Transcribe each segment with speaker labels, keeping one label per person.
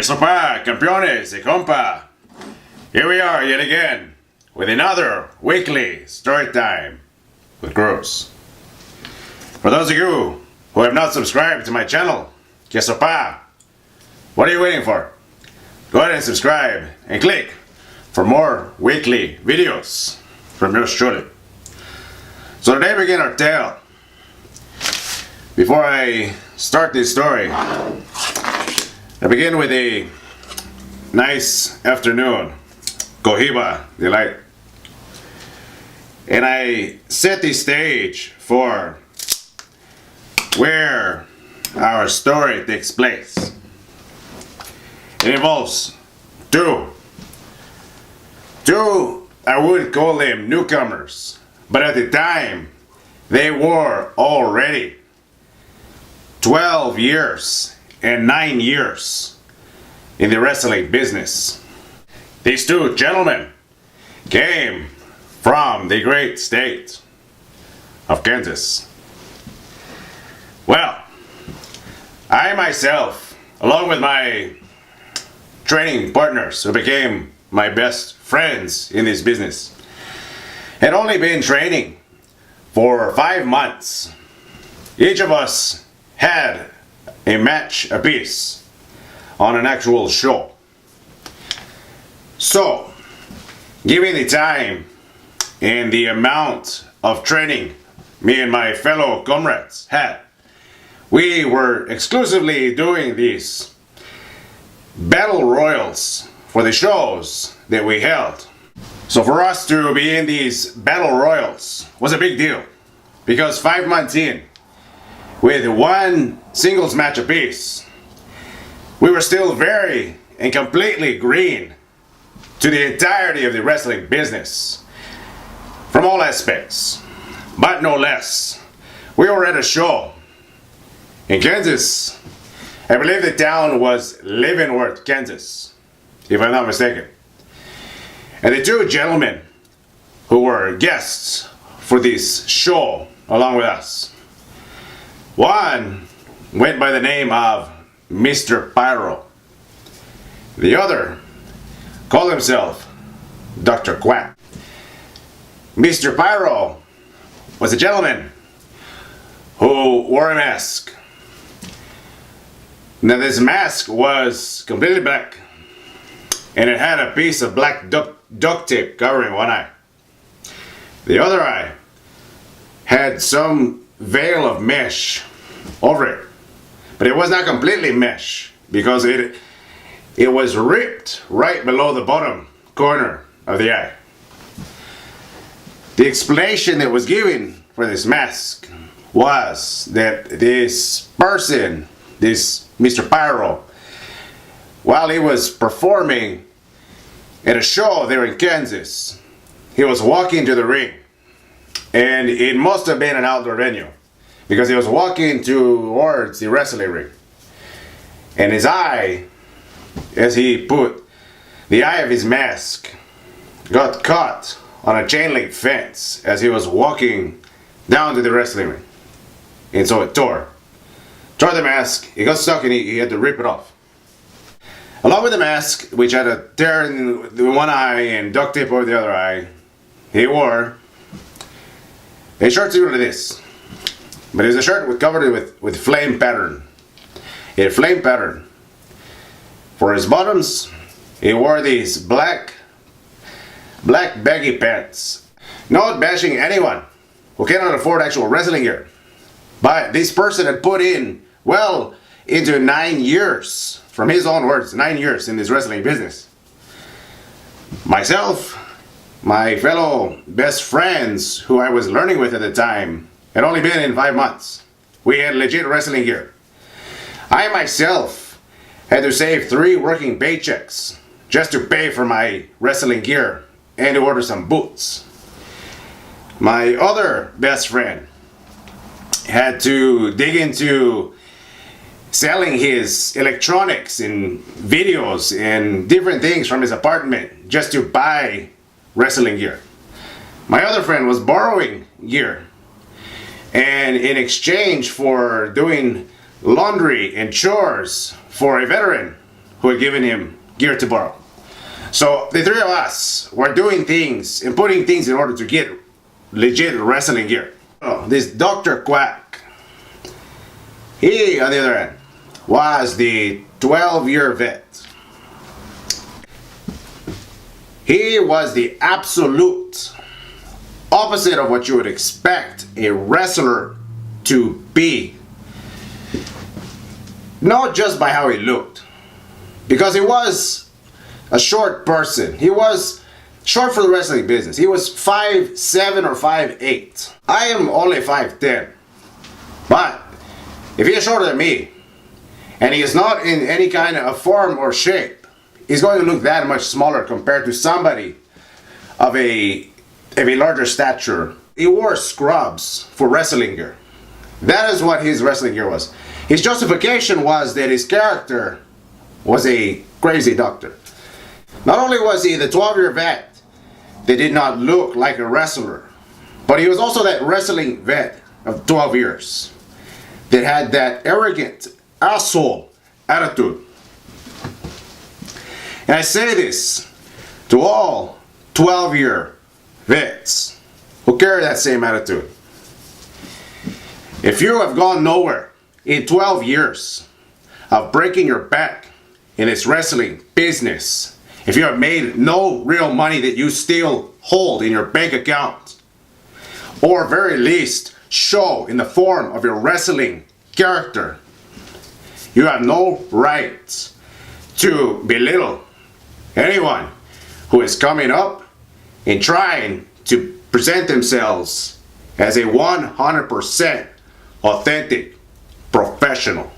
Speaker 1: XOPA, Campeones, Compa. Here we are yet again with another weekly story time with Cruz. For those of you who have not subscribed to my channel, XOPA, what are you waiting for? Go ahead and subscribe and click for more weekly videos from yours truly. So today we begin our tale. Before I start this story, I begin with a nice afternoon, Cohiba delight. And I set the stage for where our story takes place. It involves two, I would call them newcomers, but at the time they were already 12 years and 9 years in the wrestling business. These two gentlemen came from the great state of Kansas. Well, I myself, along with my training partners who became my best friends in this business, had only been training for 5 months. Each of us had a match apiece on an actual show. So, given the time and the amount of training me and my fellow comrades had, we were exclusively doing these battle royals for the shows that we held. So for us to be in these battle royals was a big deal, because 5 months in, with one singles match apiece, we were still very and completely green to the entirety of the wrestling business from all aspects. But no less, we were at a show in Kansas. I believe the town was Leavenworth, Kansas, if I'm not mistaken. And the two gentlemen who were guests for this show along with us, one went by the name of Mr. Pyro. The other called himself Dr. Quack. Mr. Pyro was a gentleman who wore a mask. Now this mask was completely black, and it had a piece of black duct tape covering one eye. The other eye had some veil of mesh over it, but it was not completely mesh because it was ripped right below the bottom corner of the eye. The explanation that was given for this mask was that this person, this Mr. Pyro, while he was performing at a show there in Kansas, he was walking to the ring, and it must have been an outdoor venue because he was walking towards the wrestling ring, and his eye, as he put the eye of his mask, got caught on a chain link fence as he was walking down to the wrestling ring, and so it tore the mask. It got stuck and he had to rip it off. Along with the mask, which had a tear in one eye and duct tape over the other eye, he wore a shirt similar to this, but it was a shirt covered with flame pattern. He had flame pattern. For his bottoms, he wore these black baggy pants. Not bashing anyone who cannot afford actual wrestling gear, but this person had put in well into 9 years, from his own words, 9 years in this wrestling business. Myself, my fellow best friends who I was learning with at the time, had only been in 5 months. We had legit wrestling gear. I myself had to save 3 working paychecks just to pay for my wrestling gear and to order some boots. My other best friend had to dig into selling his electronics and videos and different things from his apartment just to buy wrestling gear. My other friend was borrowing gear, and in exchange for doing laundry and chores for a veteran who had given him gear to borrow. So the three of us were doing things and putting things in order to get legit wrestling gear. This Dr. Quack, he, on the other hand, was the 12-year vet. He was the absolute opposite of what you would expect a wrestler to be. Not just by how he looked, because he was a short person. He was short for the wrestling business. He was 5'7" or 5'8". I am only 5'10". But if he is shorter than me, and he is not in any kind of form or shape, he's going to look that much smaller compared to somebody of a larger stature. He wore scrubs for wrestling gear. That is what his wrestling gear was. His justification was that his character was a crazy doctor. Not only was he the 12-year vet that did not look like a wrestler, but he was also that wrestling vet of 12 years that had that arrogant asshole attitude. And I say this to all 12-year vets who carry that same attitude. If you have gone nowhere in 12 years of breaking your back in this wrestling business, if you have made no real money that you still hold in your bank account, or very least show in the form of your wrestling character, you have no right to belittle anyone who is coming up and trying to present themselves as a 100% authentic professional.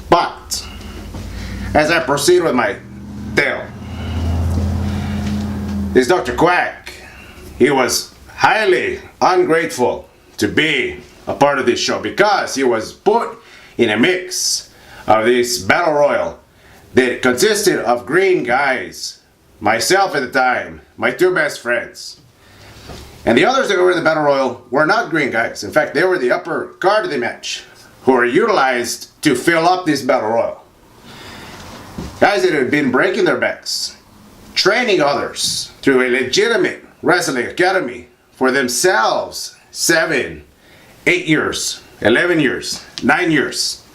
Speaker 1: But as I proceed with my tale, this Dr. Quack, he was highly ungrateful to be a part of this show because he was put in a mix of this battle royal that consisted of green guys, myself at the time, my two best friends. And the others that were in the battle royal were not green guys. In fact, they were the upper card of the match, who were utilized to fill up this battle royal. Guys that had been breaking their backs, training others through a legitimate wrestling academy for themselves 7, 8 years, 11 years, 9 years.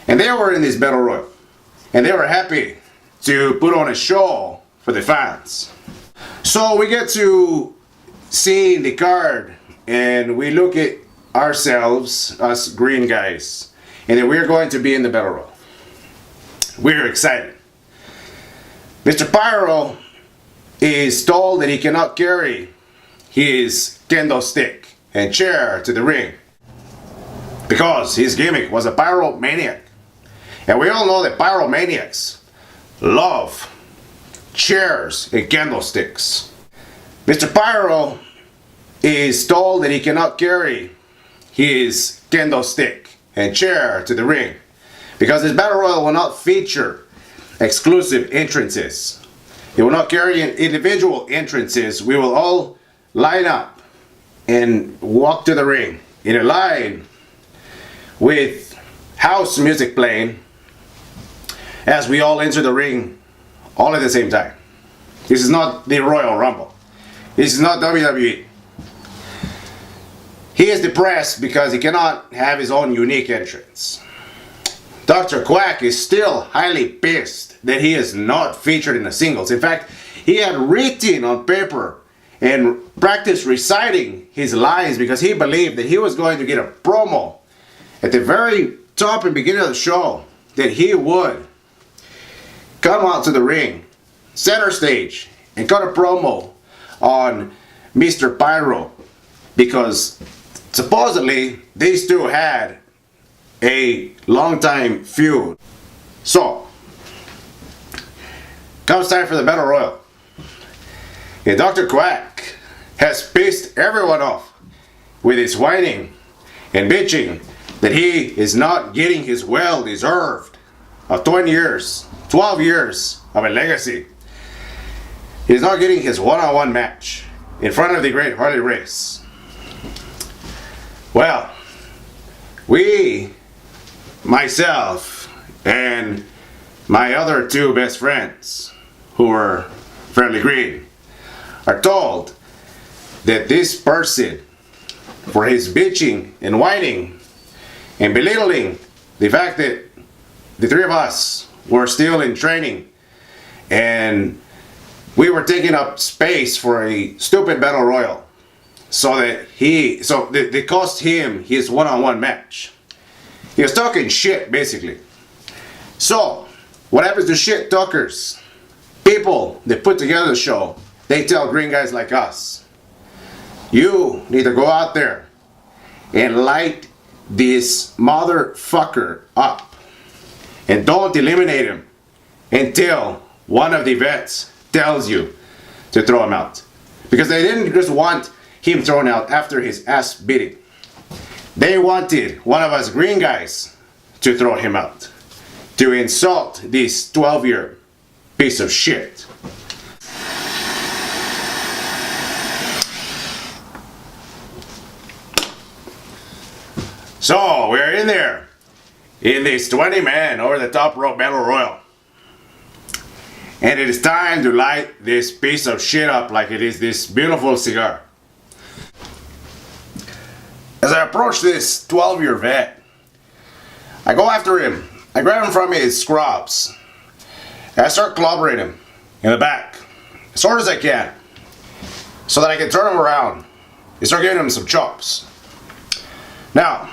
Speaker 1: And they were in this battle royal. And they were happy to put on a show for the fans. So we get to see the card and we look at ourselves, us green guys, and that we're going to be in the battle royal. We're excited. Mr. Pyro is told that he cannot carry his kendo stick and chair to the ring because his gimmick was a pyromaniac. And we all know that pyromaniacs love chairs and candlesticks. Mr. Pyro is told that he cannot carry his kendo stick and chair to the ring because his battle royal will not feature exclusive entrances. It will not carry individual entrances. We will all line up and walk to the ring in a line with house music playing as we all enter the ring all at the same time. This is not the Royal Rumble. This is not WWE. He is depressed because he cannot have his own unique entrance. Dr. Quack is still highly pissed that he is not featured in the singles. In fact, he had written on paper and practiced reciting his lines because he believed that he was going to get a promo at the very top and beginning of the show, that he would come out to the ring, center stage, and cut a promo on Mr. Pyro because supposedly these two had a long time feud. So, comes time for the Battle Royal. And Dr. Quack has pissed everyone off with his whining and bitching that he is not getting his well-deserved of 20 years, 12 years of a legacy. He's not getting his one-on-one match in front of the great Harley Race. Well, myself, and my other two best friends, who were fairly green, are told that this person, for his bitching and whining and belittling the fact that the three of us were still in training and we were taking up space for a stupid battle royal, so that they cost him his one-on-one match. He was talking shit, basically. So what happens to shit talkers? People that put together the show, they tell green guys like us, you need to go out there and light this motherfucker up, and don't eliminate him until one of the vets tells you to throw him out. Because they didn't just want him thrown out after his ass beating. They wanted one of us green guys to throw him out, to insult this 12-year piece of shit. So we're in there in this 20-man over the top rope battle royal, and it is time to light this piece of shit up like it is this beautiful cigar. As I approach this 12-year vet, I go after him. I grab him from his scrubs, and I start clobbering him in the back as hard as I can, so that I can turn him around and start giving him some chops. Now,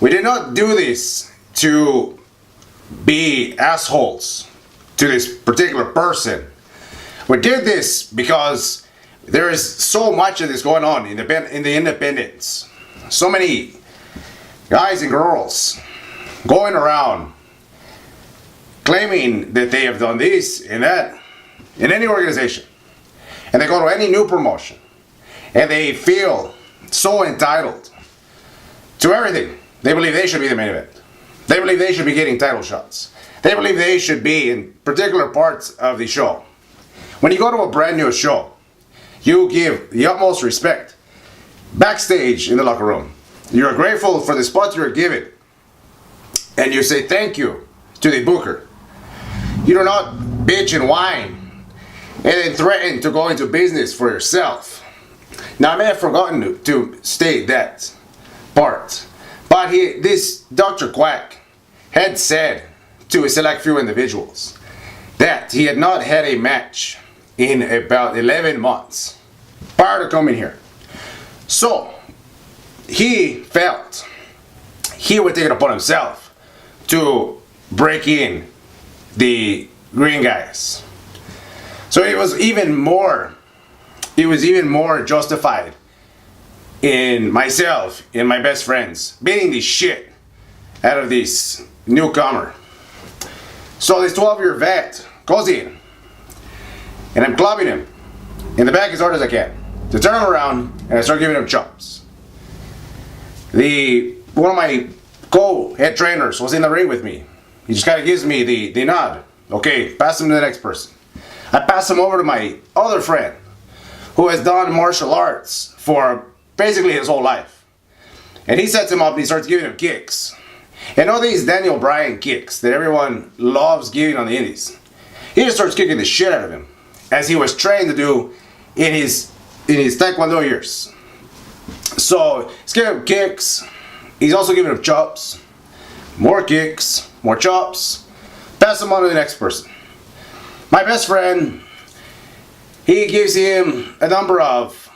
Speaker 1: we did not do this to be assholes to this particular person. We did this because there is so much of this going on in the independents. So many guys and girls going around claiming that they have done this and that in any organization. And they go to any new promotion and they feel so entitled to everything. They believe they should be the main event. They believe they should be getting title shots. They believe they should be in particular parts of the show. When you go to a brand new show, you give the utmost respect backstage in the locker room. You're grateful for the spot you're given, and you say thank you to the booker. You do not bitch and whine and then threaten to go into business for yourself. Now, I may have forgotten to state that part, but this Dr. Quack had said to a select few individuals that he had not had a match in about 11 months prior to coming here. So he felt he would take it upon himself to break in the green guys. So it was even more justified in myself and my best friends beating the shit out of this newcomer. So this 12-year vet goes in, and I'm clubbing him in the back as hard as I can to turn him around, and I start giving him chops. One of my co-head trainers was in the ring with me. He just kind of gives me the nod. Okay, pass him to the next person. I pass him over to my other friend who has done martial arts for basically his whole life. And he sets him up and he starts giving him kicks. And all these Daniel Bryan kicks that everyone loves giving on the indies. He just starts kicking the shit out of him, as he was trained to do in his taekwondo years. So he's giving him kicks. He's also giving him chops. More kicks, more chops. Pass him on to the next person. My best friend, he gives him a number of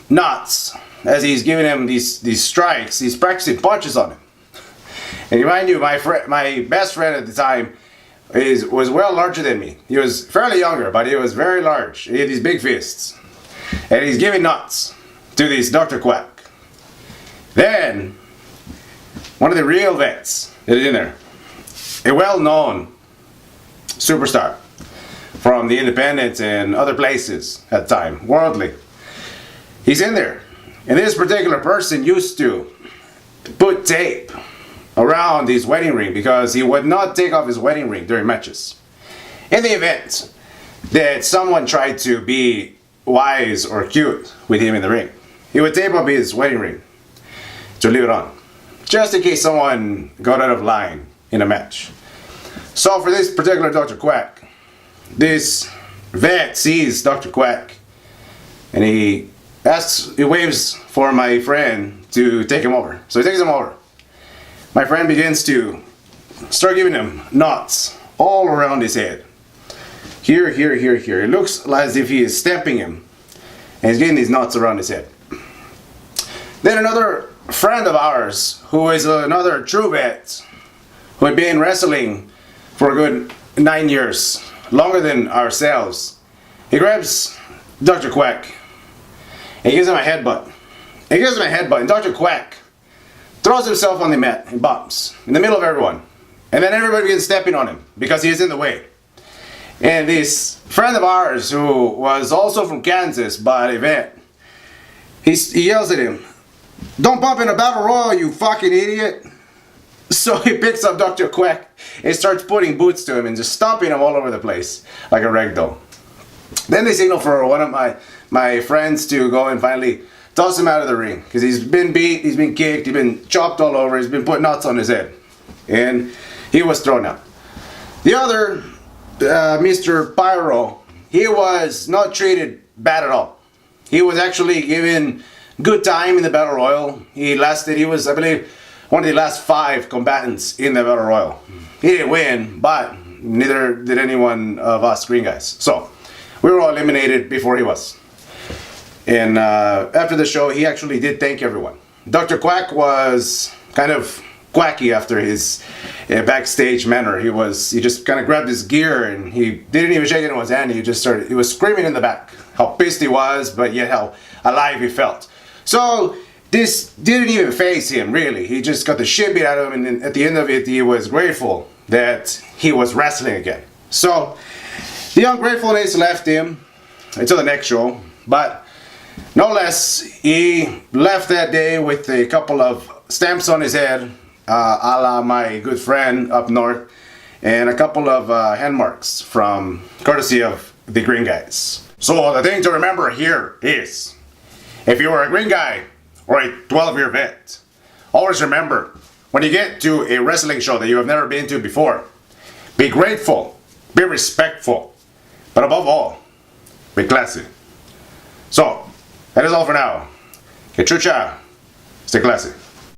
Speaker 1: knots as he's giving him these strikes. He's practicing punches on him. And mind you, my best friend at the time was well larger than me. He was fairly younger, but he was very large. He had these big fists. And he's giving nuts to this Dr. Quack. Then, one of the real vets that is in there, a well-known superstar from the independents and other places at the time, worldly. He's in there. And this particular person used to put tape around his wedding ring because he would not take off his wedding ring during matches. In the event that someone tried to be wise or cute with him in the ring, he would tape up his wedding ring to leave it on, just in case someone got out of line in a match. So for this particular Dr. Quack, this vet sees Dr. Quack and he waves for my friend to take him over. So he takes him over. My friend begins to start giving him knots all around his head. Here, here, here, here. It looks as if he is stamping him. And he's getting these knots around his head. Then another friend of ours, who is another true vet, who had been wrestling for a good 9 years, longer than ourselves, he grabs Dr. Quack and he gives him a headbutt. He gives him a headbutt, and Dr. Quack throws himself on the mat and bumps in the middle of everyone. And then everybody begins stepping on him because he is in the way. And this friend of ours, who was also from Kansas by event, he yells at him, "Don't bump in a battle royal, you fucking idiot." So he picks up Dr. Quack and starts putting boots to him and just stomping him all over the place like a ragdoll. Then they signal for one of my friends to go and finally toss him out of the ring, because he's been beat, he's been kicked, he's been chopped all over, he's been put knots on his head. And he was thrown out. The other, Mr. Pyro, he was not treated bad at all. He was actually given good time in the Battle Royal. He was, I believe, one of the last 5 combatants in the Battle Royal. He didn't win, but neither did anyone of us green guys. So, we were all eliminated before he was. And after the show, he actually did thank everyone. Dr. Quack was kind of quacky after his backstage manner. He just kind of grabbed his gear and he didn't even shake it in his hand. He was screaming in the back how pissed he was, but yet how alive he felt. So this didn't even faze him, really. He just got the shit beat out of him, and then at the end of it, he was grateful that he was wrestling again. So the ungratefulness left him until the next show, but no less, he left that day with a couple of stamps on his head, a la my good friend up north, and a couple of hand marks from courtesy of the green guys. So the thing to remember here is, if you are a green guy or a 12-year vet, always remember, when you get to a wrestling show that you have never been to before, be grateful, be respectful, but above all, be classy. So, that is all for now. Que chucha, stay classy.